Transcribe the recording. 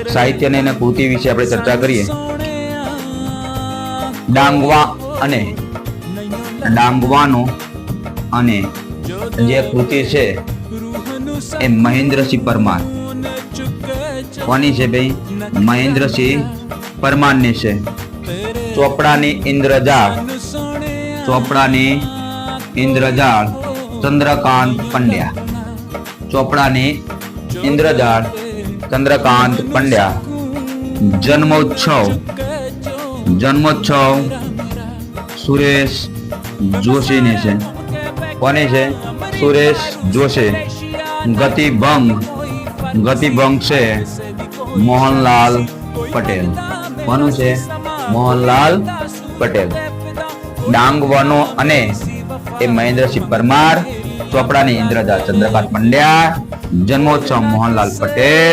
સાહિત્યને અને કૃતિ વિશે આપણે ચર્ચા કરીએ. ડાંગવાનો અને જે કૃતિ છે એ મહેન્દ્રસિંહ પરમાર. કોની છે ભાઈ? મહેન્દ્રસિંહ પરમારની છે. ચોપડાની ઇન્દ્રજાળ ચંદ્રકાંત પંડ્યા. ચોપડાની ઇન્દ્રજાળ ચંદ્રકાંત પંડ્યા. જન્મોત્સવ સુરેશ જોશીની છે. કોની છે? સુરેશ જોશી. ગતિભંગ છે મોહનલાલ પટેલ. કોનું છે? મોહનલાલ પટેલ. ડાંગવાનો અને એ મહેન્દ્રસિંહ પરમાર. ચોપડાની ઇન્દ્રજાળ ચંદ્રકાંત પંડ્યા. જન્મોત્સવ મોહનલાલ પટેલ.